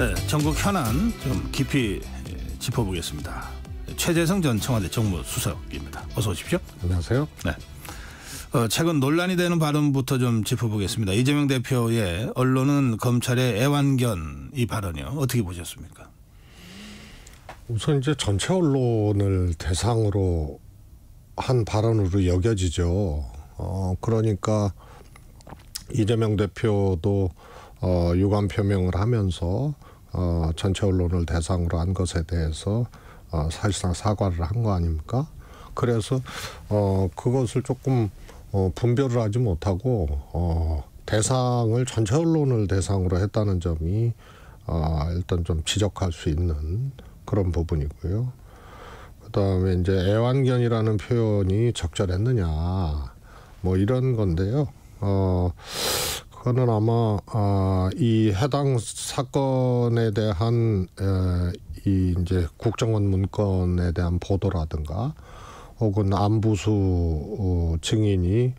네, 전국 현안 좀 깊이 짚어보겠습니다. 최재성 전 청와대 정무수석입니다. 어서 오십시오. 안녕하세요. 네. 최근 논란이 되는 발언부터 좀 짚어보겠습니다. 이재명 대표의 언론은 검찰의 애완견 이 발언이요. 어떻게 보셨습니까? 우선 이제 전체 언론을 대상으로 한 발언으로 여겨지죠. 그러니까 이재명 대표도 유감 표명을 하면서 전체 언론을 대상으로 한 것에 대해서 사실상 사과를 한 거 아닙니까? 그래서 그것을 조금 분별을 하지 못하고 대상을 전체 언론을 대상으로 했다는 점이 일단 좀 지적할 수 있는 그런 부분이고요. 그다음에 이제 애완견이라는 표현이 적절했느냐 뭐 이런 건데요. 그거는 아마 이 해당 사건에 대한 이 이제 국정원 문건에 대한 보도라든가 혹은 안부수 증인이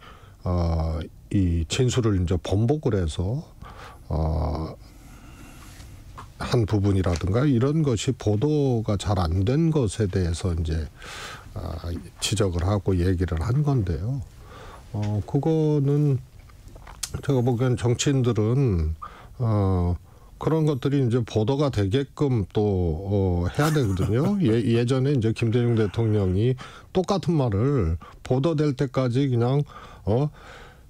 이 진술을 이제 번복을 해서 한 부분이라든가 이런 것이 보도가 잘 안 된 것에 대해서 이제 지적을 하고 얘기를 한 건데요. 그거는 제가 보기엔 정치인들은 그런 것들이 이제 보도가 되게끔 또 해야 되거든요. 예전에 이제 김대중 대통령이 똑같은 말을 보도될 때까지 그냥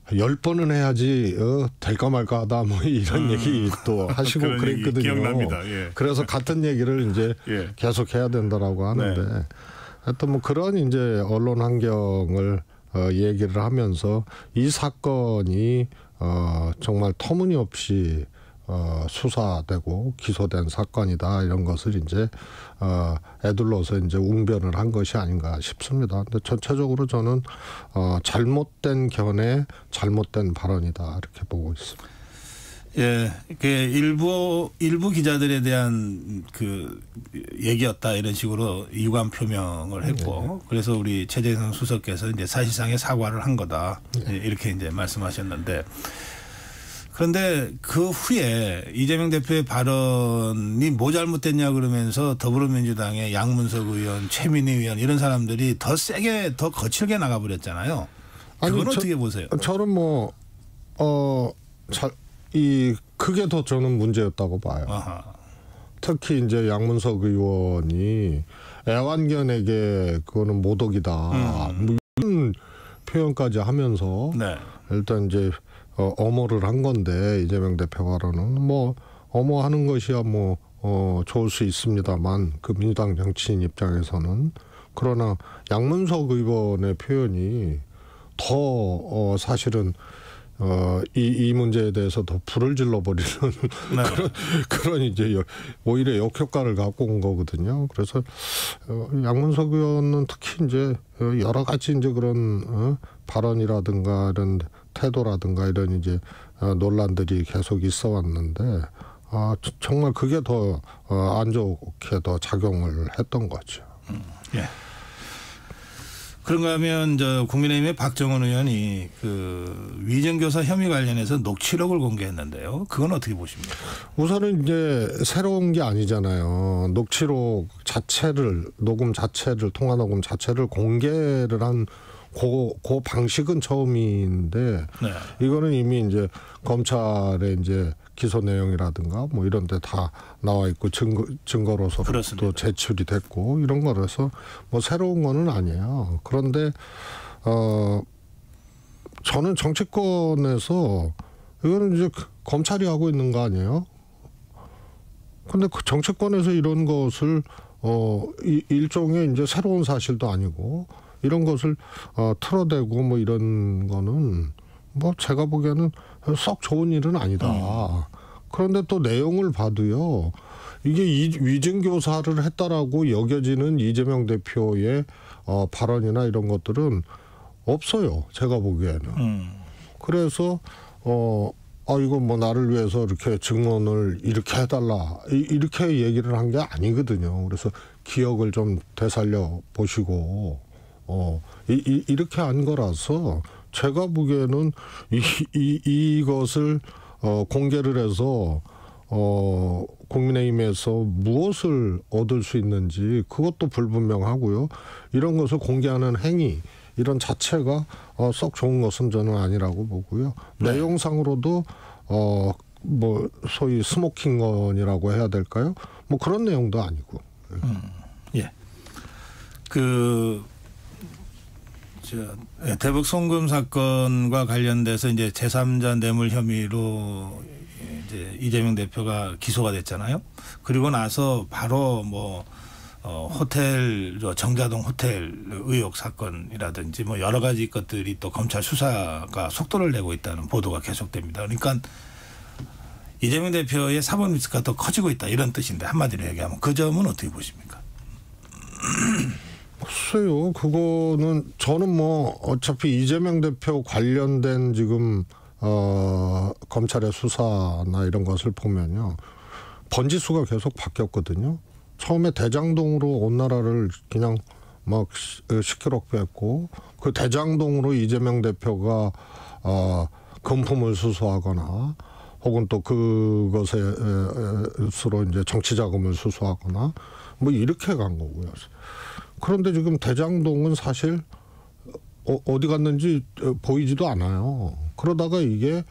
10번은 해야지 될까 말까 하다 뭐 이런 얘기 또 하시고 그랬거든요. 기억납니다. 예. 그래서 같은 얘기를 이제 계속 해야 된다라고 하는데 네. 하여튼 뭐 그런 이제 언론 환경을 얘기를 하면서 이 사건이 정말 터무니없이 수사되고 기소된 사건이다 이런 것을 이제 애둘러서 이제 웅변을 한 것이 아닌가 싶습니다. 근데 전체적으로 저는 잘못된 견해, 잘못된 발언이다 이렇게 보고 있습니다. 예, 그 일부 기자들에 대한 그 얘기였다 이런 식으로 유감 표명을 했고, 그래서 우리 최재성 수석께서 이제 사실상의 사과를 한 거다 이렇게 이제 말씀하셨는데. 그런데 그 후에 이재명 대표의 발언이 뭐 잘못됐냐 그러면서 더불어민주당의 양문석 의원, 최민희 의원 이런 사람들이 더 세게 더 거칠게 나가버렸잖아요. 그건 어떻게 보세요? 저는 그게 더 저는 문제였다고 봐요. 아하. 특히 이제 양문석 의원이 애완견에게 그거는 모독이다. 뭐 이런 표현까지 하면서 네. 일단 이제 엄호를 한 건데 이재명 대표 발언은 뭐 엄호하는 것이야 뭐 좋을 수 있습니다만 그 민주당 정치인 입장에서는 그러나 양문석 의원의 표현이 더 사실은 이 문제에 대해서 더 불을 질러버리는 네. 그런 이제 오히려 역효과를 갖고 온 거거든요. 그래서 양문석 의원은 특히 이제 여러 가지 이제 그런 발언이라든가 이런 태도라든가 이런 이제 논란들이 계속 있어 왔는데 정말 그게 더 안 좋게 더 작용을 했던 거죠. 예. 그런가 하면 국민의힘의 박정원 의원이 그 위증교사 혐의 관련해서 녹취록을 공개했는데요. 그건 어떻게 보십니까? 우선은 이제 새로운 게 아니잖아요. 녹취록 자체를 통화 녹음 자체를 공개를 한 그 방식은 처음인데 네. 이거는 이미 이제 검찰의 이제 기소 내용이라든가 뭐 이런 데 다 나와 있고 증거로서 또 제출이 됐고 이런 거라서 뭐 새로운 거는 아니에요. 그런데 저는 정치권에서 이거는 이제 검찰이 하고 있는 거 아니에요? 근데 그 정치권에서 이런 것을 일종의 이제 새로운 사실도 아니고 이런 것을 틀어대고 뭐 이런 거는 뭐 제가 보기에는 썩 좋은 일은 아니다. 그런데 또 내용을 봐도요. 이게 위증교사를 했다라고 여겨지는 이재명 대표의 발언이나 이런 것들은 없어요. 제가 보기에는. 그래서 이거 뭐 나를 위해서 이렇게 증언을 이렇게 해달라 이렇게 얘기를 한 게 아니거든요. 그래서 기억을 좀 되살려 보시고 이렇게 한 거라서 제가 보기에는 이것을 공개를 해서 국민의힘에서 무엇을 얻을 수 있는지 그것도 불분명하고요. 이런 것을 공개하는 행위 이런 자체가 썩 좋은 것은 저는 아니라고 보고요. 네. 내용상으로도 뭐 소위 스모킹건이라고 해야 될까요? 뭐 그런 내용도 아니고. 예. 대북 송금 사건과 관련돼서 이제 제3자 뇌물 혐의로 이제 이재명 대표가 기소가 됐잖아요. 그리고 나서 바로 뭐 호텔 정자동 호텔 의혹 사건이라든지 뭐 여러 가지 것들이 또 검찰 수사가 속도를 내고 있다는 보도가 계속됩니다. 그러니까 이재명 대표의 사법 리스크가 더 커지고 있다 이런 뜻인데 한마디로 얘기하면 그 점은 어떻게 보십니까? 글쎄요. 그거는 저는 뭐 어차피 이재명 대표 관련된 지금 검찰의 수사나 이런 것을 보면요. 번지수가 계속 바뀌었거든요. 처음에 대장동으로 온 나라를 그냥 막 시끄럽게 했고 그 대장동으로 이재명 대표가 금품을 수수하거나 혹은 또 그것으로 이제 정치 자금을 수수하거나 뭐 이렇게 간 거고요. 그런데 지금 대장동은 사실 어디 갔는지 보이지도 않아요. 그러다가 이게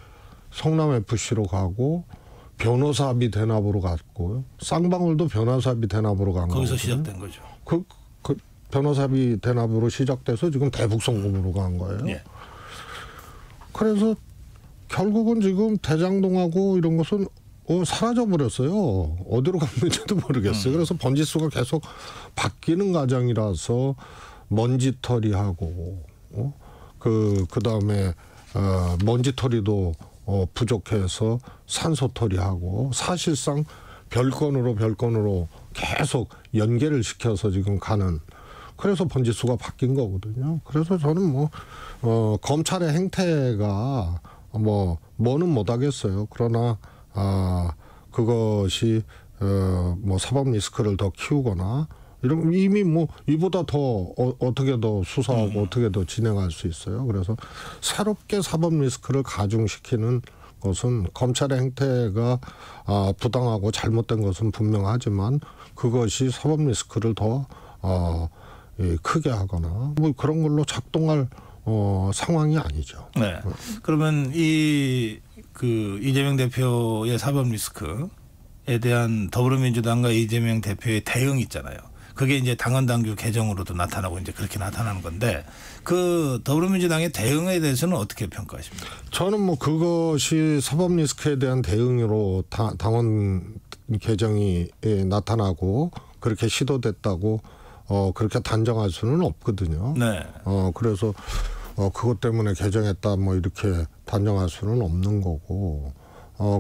성남FC로 가고 변호사비 대납으로 갔고요. 쌍방울도 변호사비 대납으로 간 거예요. 거기서 시작된 거죠. 그 변호사비 대납으로 시작돼서 지금 대북 송금으로 간 거예요. 예. 그래서 결국은 지금 대장동하고 이런 것은 사라져 버렸어요. 어디로 갔는지도 모르겠어요. 그래서 번지수가 계속 바뀌는 과정이라서 먼지털이하고 그다음에 먼지털이도 부족해서 산소털이하고 사실상 별건으로 계속 연계를 시켜서 지금 가는 그래서 번지수가 바뀐 거거든요. 그래서 저는 뭐 검찰의 행태가 뭐는 못하겠어요. 그러나 그것이 뭐 사법 리스크를 더 키우거나 이런 이미 뭐 이보다 더 어떻게 더 수사하고 어떻게 더 진행할 수 있어요. 그래서 새롭게 사법 리스크를 가중시키는 것은 검찰의 행태가 부당하고 잘못된 것은 분명하지만 그것이 사법 리스크를 더 크게 하거나 뭐 그런 걸로 작동할 상황이 아니죠. 네. 그러면 이재명 대표의 사법 리스크에 대한 더불어민주당과 이재명 대표의 대응이 있잖아요. 그게 이제 당헌 당규 개정으로도 나타나고 이제 그렇게 나타나는 건데 그 더불어민주당의 대응에 대해서는 어떻게 평가하십니까? 저는 뭐 그것이 사법 리스크에 대한 대응으로 당헌 개정이 나타나고 그렇게 시도됐다고 그렇게 단정할 수는 없거든요. 네. 그래서 그것 때문에 개정했다 뭐 이렇게 단정할 수는 없는 거고.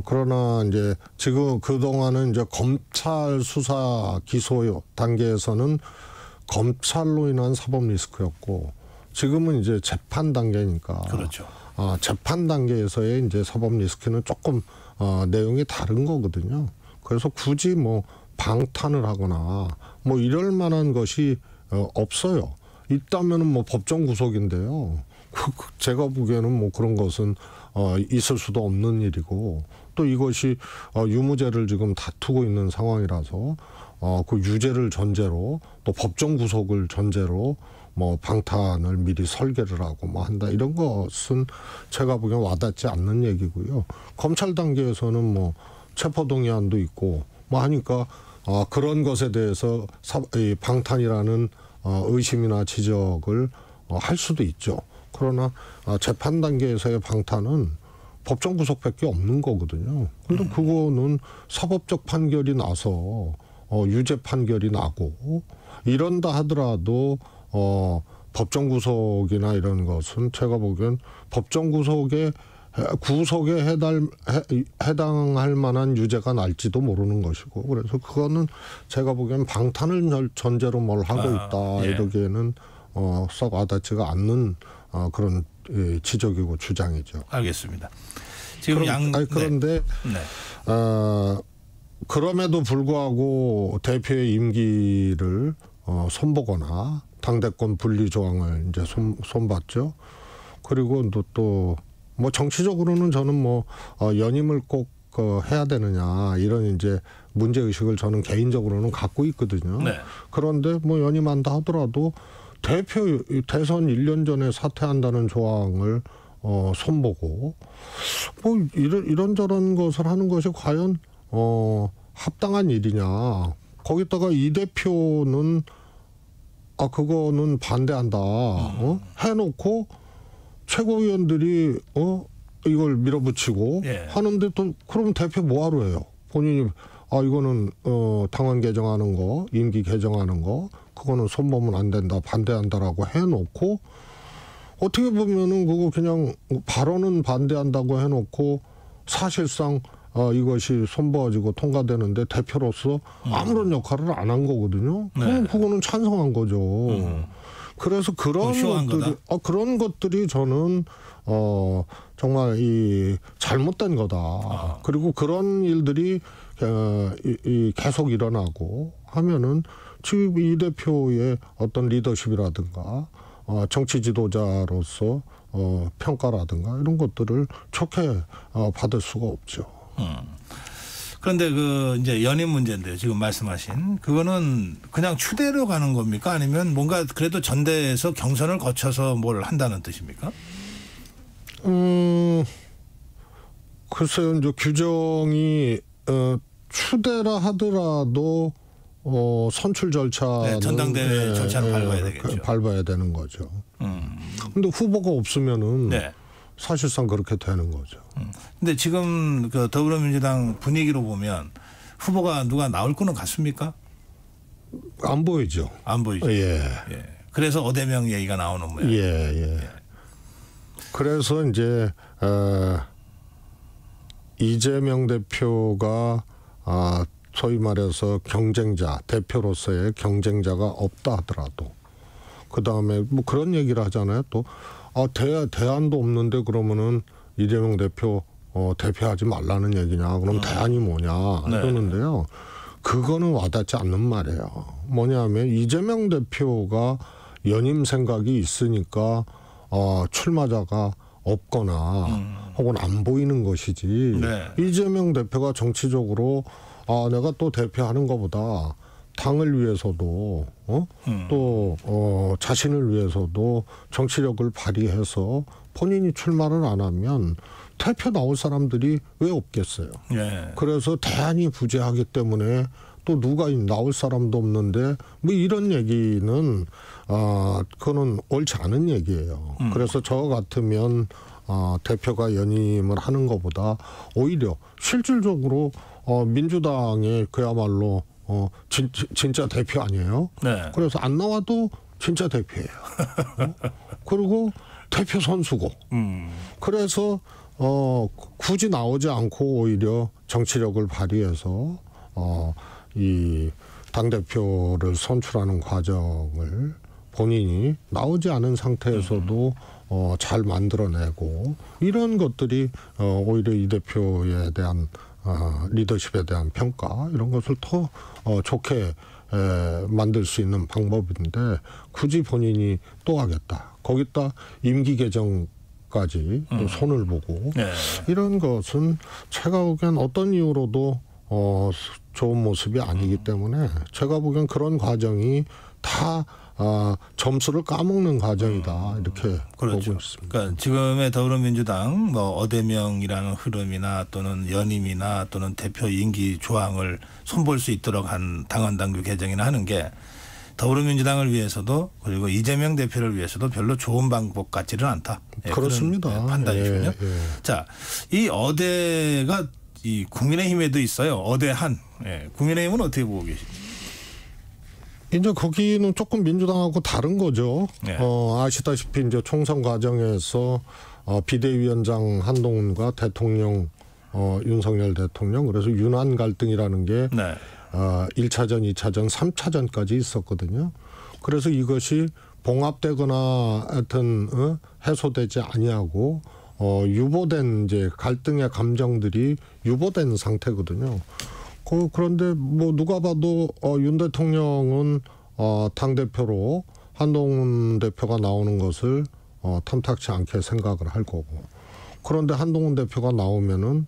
그러나 이제 지금 그동안은 이제 검찰 수사 기소 단계에서는 검찰로 인한 사법 리스크였고 지금은 이제 재판 단계니까. 그렇죠. 재판 단계에서의 이제 사법 리스크는 조금 내용이 다른 거거든요. 그래서 굳이 뭐 방탄을 하거나 뭐 이럴 만한 것이 없어요. 있다면은 뭐 법정 구속인데요. 제가 보기에는 뭐 그런 것은 있을 수도 없는 일이고 또 이것이 유무죄를 지금 다투고 있는 상황이라서 그 유죄를 전제로 또 법정 구속을 전제로 뭐 방탄을 미리 설계를 하고 뭐 한다 이런 것은 제가 보기엔 와닿지 않는 얘기고요. 검찰 단계에서는 뭐 체포동의안도 있고 뭐 하니까 그런 것에 대해서 이 방탄이라는 의심이나 지적을 할 수도 있죠. 그러나 재판 단계에서의 방탄은 법정 구속밖에 없는 거거든요. 근데 그거는 사법적 판결이 나서 유죄 판결이 나고 이런다 하더라도 법정 구속이나 이런 것은 제가 보기엔 법정 구속에 해당할 만한 유죄가 날지도 모르는 것이고 그래서 그거는 제가 보기엔 방탄을 전제로 뭘 하고 있다 예. 이러기에는 썩 와닿지가 않는 그런 지적이고 주장이죠. 알겠습니다. 지금 그런데 네. 그럼에도 불구하고 대표의 임기를 손보거나 당대권 분리 조항을 이제 손봤죠. 그리고 또 뭐 정치적으로는 저는 뭐 연임을 꼭 해야 되느냐 이런 이제 문제 의식을 저는 개인적으로는 갖고 있거든요. 네. 그런데 뭐 연임한다 하더라도 대표 대선 1년 전에 사퇴한다는 조항을 손보고 뭐 이런저런 것을 하는 것이 과연 합당한 일이냐. 거기다가 이 대표는 그거는 반대한다. 해놓고 최고위원들이 이걸 밀어붙이고 예. 하는데 또 그럼 대표 뭐하러 해요? 본인이 이거는 당원 개정하는 거, 임기 개정하는 거 그거는 손보면 안 된다, 반대한다라고 해놓고 어떻게 보면은 그거 그냥 발언은 반대한다고 해놓고 사실상 이것이 손보아지고 통과되는데 대표로서 아무런 역할을 안 한 거거든요. 네. 그거는 찬성한 거죠. 그래서 그런 것들이 저는 정말 이 잘못된 거다. 그리고 그런 일들이 계속 일어나고 하면은 지금 이 대표의 어떤 리더십이라든가 정치 지도자로서 평가라든가 이런 것들을 좋게 받을 수가 없죠. 그런데 그 이제 연임 문제인데요. 지금 말씀하신 그거는 그냥 추대로 가는 겁니까? 아니면 뭔가 그래도 전대에서 경선을 거쳐서 뭘 한다는 뜻입니까? 글쎄요. 이제 규정이 추대라 하더라도 선출 절차는 전당대회 절차를 밟아야 되겠죠. 밟아야 되는 거죠. 근데 후보가 없으면은 네. 사실상 그렇게 되는 거죠. 근데 지금 그 더불어민주당 분위기로 보면 후보가 누가 나올 거는 같습니까? 안 보이죠. 안 보이죠. 예. 예. 그래서 어대명 얘기가 나오는 모양. 예. 그래서 이제 이재명 대표가 소위 말해서 대표로서의 경쟁자가 없다 하더라도 그 다음에 뭐 그런 얘기를 하잖아요. 또 대안도 없는데 그러면은 이재명 대표 대표하지 말라는 얘기냐? 그럼 대안이 뭐냐? 이러는데요. 그거는 와닿지 않는 말이에요. 뭐냐면 이재명 대표가 연임 생각이 있으니까 출마자가 없거나 혹은 안 보이는 것이지. 네. 이재명 대표가 정치적으로 내가 또 대표하는 것보다 당을 위해서도 또 자신을 위해서도 정치력을 발휘해서 본인이 출마를 안 하면 대표 나올 사람들이 왜 없겠어요. 예. 그래서 대안이 부재하기 때문에 또 누가 나올 사람도 없는데 뭐 이런 얘기는 그거는 옳지 않은 얘기예요. 그래서 저 같으면 대표가 연임을 하는 것보다 오히려 실질적으로 민주당의 그야말로 진짜 대표 아니에요. 네. 그래서 안 나와도 진짜 대표예요. 그리고 대표 선수고. 그래서 굳이 나오지 않고 오히려 정치력을 발휘해서 이 당대표를 선출하는 과정을 본인이 나오지 않은 상태에서도 잘 만들어내고 이런 것들이 오히려 이 대표에 대한 리더십에 대한 평가 이런 것을 더 좋게 만들 수 있는 방법인데 굳이 본인이 또 하겠다. 거기다 임기 개정까지 또 손을 보고 네. 이런 것은 제가 보기엔 어떤 이유로도 좋은 모습이 아니기 때문에 제가 보기엔 그런 과정이 다 점수를 까먹는 과정이다 이렇게 그렇죠. 보고 있습니다. 그러니까 지금의 더불어민주당 뭐 어대명이라는 흐름이나 또는 연임이나 또는 대표 임기 조항을 손볼 수 있도록 한 당헌당규 개정이나 하는 게 더불어민주당을 위해서도 그리고 이재명 대표를 위해서도 별로 좋은 방법 같지는 않다. 예, 그렇습니다. 그런 판단이시군요. 예. 자, 이 어대가 이 국민의힘에도 있어요. 어대한. 예, 국민의힘은 어떻게 보고 계십니까? 이제 거기는 조금 민주당하고 다른 거죠. 네. 아시다시피 이제 총선 과정에서 비대위원장 한동훈과 대통령 윤석열 대통령 그래서 윤한 갈등이라는 게 네. 1차전, 2차전, 3차전까지 있었거든요. 그래서 이것이 봉합되거나 하여튼 해소되지 아니하고 유보된 이제 갈등의 감정들이 유보된 상태거든요. 그런데 뭐 누가 봐도 윤 대통령은 당대표로 한동훈 대표가 나오는 것을 탐탁치 않게 생각을 할 거고 그런데 한동훈 대표가 나오면은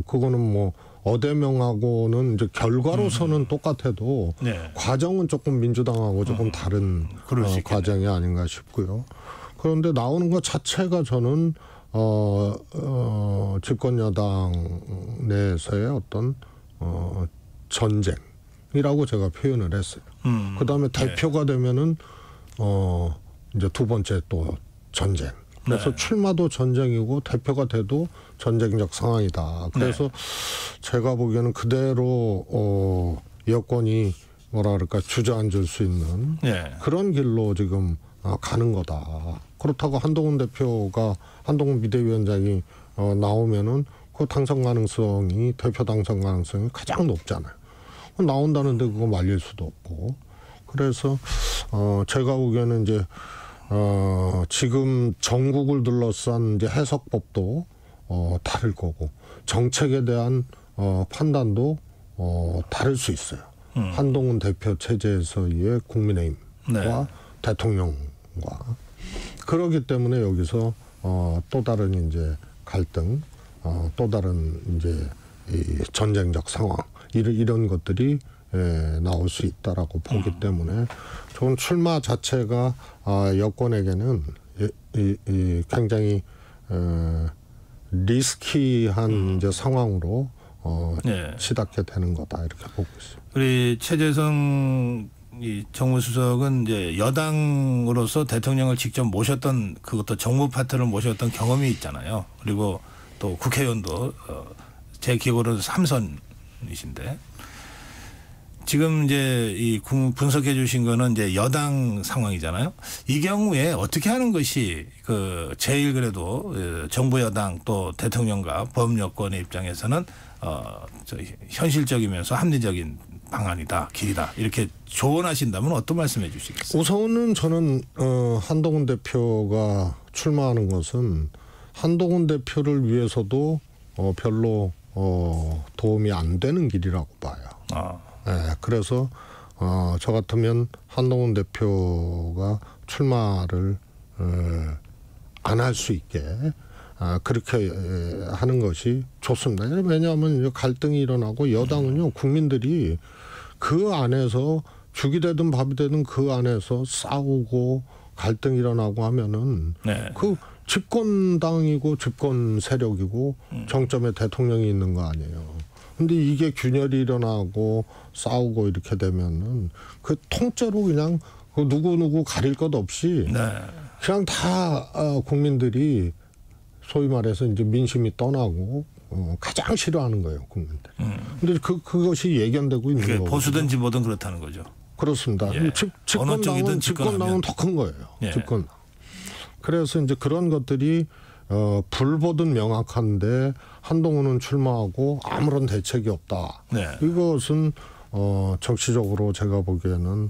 그거는 뭐 어대명하고는 이제 결과로서는 똑같아도 네. 과정은 조금 민주당하고 조금 다른 과정이 아닌가 싶고요. 그런데 나오는 것 자체가 저는 집권 여당 내에서의 어떤 전쟁이라고 제가 표현을 했어요. 그다음에 대표가 되면은 이제 두 번째 또 전쟁. 그래서 네. 출마도 전쟁이고 대표가 돼도 전쟁적 상황이다. 그래서 제가 보기에는 그대로 여권이 뭐라 그럴까 주저앉을 수 있는 그런 길로 지금 가는 거다. 그렇다고 한동훈 비대위원장이 나오면은 그 당선 가능성이 대표 당선 가능성이 가장 높잖아요. 나온다는데 그거 말릴 수도 없고. 그래서 제가 보기에는 이제 지금 전국을 둘러싼 이제 해석법도 다를 거고 정책에 대한 판단도 다를 수 있어요. 한동훈 대표 체제에서의 국민의힘과 대통령과 그렇기 때문에 여기서 또 다른 이제 갈등, 또 다른 이제 이 전쟁적 상황 이런 것들이 나올 수 있다라고 보기 때문에 저는 출마 자체가 여권에게는 굉장히 리스키한 이제 상황으로 치닫게 되는 거다 이렇게 보고 있습니다. 우리 최재성 이 정무수석은 이제 여당으로서 대통령을 직접 모셨던 그것도 정무 파트를 모셨던 경험이 있잖아요. 그리고 또 국회의원도 제 기억으로는 3선이신데 지금 이제 이 분석해 주신 거는 이제 여당 상황이잖아요. 이 경우에 어떻게 하는 것이 그 제일 그래도 정부 여당 또 대통령과 법여권의 입장에서는 현실적이면서 합리적인 방안이다, 길이다 이렇게 조언하신다면 어떤 말씀해 주시겠어요? 우선은 저는 한동훈 대표가 출마하는 것은 한동훈 대표를 위해서도 별로 도움이 안 되는 길이라고 봐요. 그래서 저 같으면 한동훈 대표가 출마를 안 할 수 있게 그렇게 하는 것이 좋습니다. 왜냐하면 갈등이 일어나고 여당은요 국민들이 그 안에서 죽이 되든 밥이 되든 그 안에서 싸우고 갈등이 일어나고 하면은 그 집권당이고 집권 세력이고 정점에 대통령이 있는 거 아니에요. 근데 이게 균열이 일어나고 싸우고 이렇게 되면은 그 통째로 그냥 그 누구 가릴 것 없이 그냥 다 국민들이 소위 말해서 이제 민심이 떠나고 가장 싫어하는 거예요, 국민들. 근데 그것이 예견되고 있는 거고. 보수든 진보든 그렇다는 거죠. 그렇습니다. 집권당은 더 큰 거예요. 집권당. 그래서 이제 그런 것들이 불보듯 명확한데 한동훈은 출마하고 아무런 대책이 없다. 이것은 정치적으로 제가 보기에는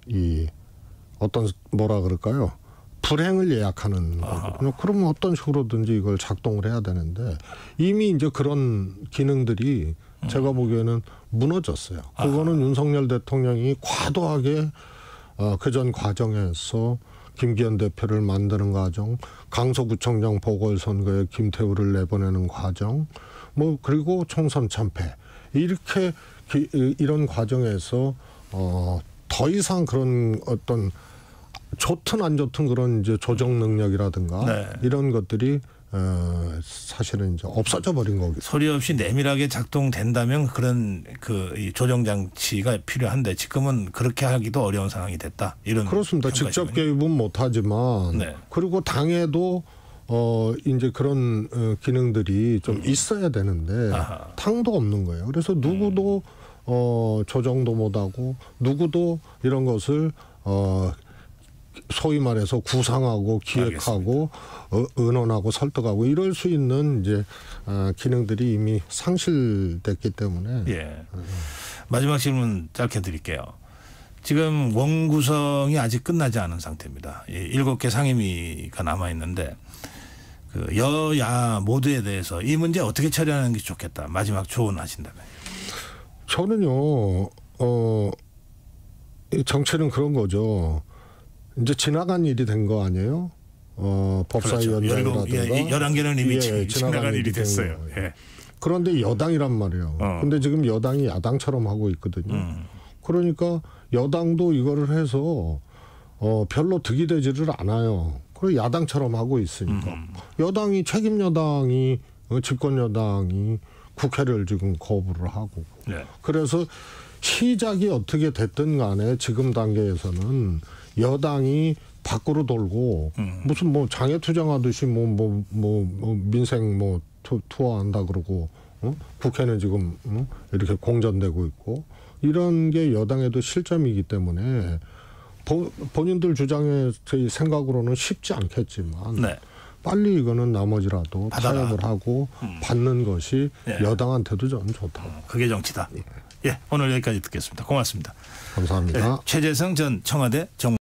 이 어떤 뭐라 그럴까요? 불행을 예약하는 거거든요. 그러면 어떤 식으로든지 이걸 작동을 해야 되는데 이미 이제 그런 기능들이 제가 보기에는 무너졌어요. 그거는 윤석열 대통령이 과도하게 그전 과정에서 김기현 대표를 만드는 과정, 강서구청장 보궐선거에 김태우를 내보내는 과정, 뭐 그리고 총선 참패 이렇게 이런 과정에서 더 이상 그런 어떤 좋든 안 좋든 그런 이제 조정 능력이라든가 이런 것들이 사실은 이제 없어져 버린 거겠죠. 소리 없이 내밀하게 작동된다면 그런 이 조정 장치가 필요한데 지금은 그렇게 하기도 어려운 상황이 됐다. 이런 그렇습니다. 직접 개입은 못하지만 그리고 당에도 이제 그런 기능들이 좀 있어야 되는데 당도 없는 거예요. 그래서 누구도 조정도 못하고 누구도 이런 것을 소위 말해서 구상하고 기획하고 의논하고 설득하고 이럴 수 있는 이제 기능들이 이미 상실됐기 때문에. 마지막 질문 짧게 드릴게요. 지금 원구성이 아직 끝나지 않은 상태입니다. 7개 상임위가 남아 있는데 그 여야 모두에 대해서 이 문제 어떻게 처리하는 게 좋겠다. 마지막 조언하신다면. 저는요. 이 정치는 그런 거죠. 이제 지나간 일이 된 거 아니에요? 법사위원장이라든가 11개는 이미 지나간 일이 됐어요. 예. 그런데 여당이란 말이에요. 근데 지금 여당이 야당처럼 하고 있거든요. 그러니까 여당도 이거를 해서 별로 득이 되지를 않아요. 그리고 야당처럼 하고 있으니까. 여당이 책임 여당이 집권 여당이 국회를 지금 거부를 하고. 네. 그래서 시작이 어떻게 됐든 간에 지금 단계에서는 여당이 밖으로 돌고 무슨 뭐 장애 투쟁하듯이 뭐 민생 뭐 투어한다 그러고 국회는 지금 이렇게 공전되고 있고 이런 게 여당에도 실점이기 때문에 본인들 주장의 생각으로는 쉽지 않겠지만 네. 빨리 이거는 나머지라도 받아라. 타협을 하고 받는 것이 예. 여당한테도 좀 좋다. 그게 정치다. 예, 오늘 여기까지 듣겠습니다. 고맙습니다. 감사합니다. 최재성 전 청와대 정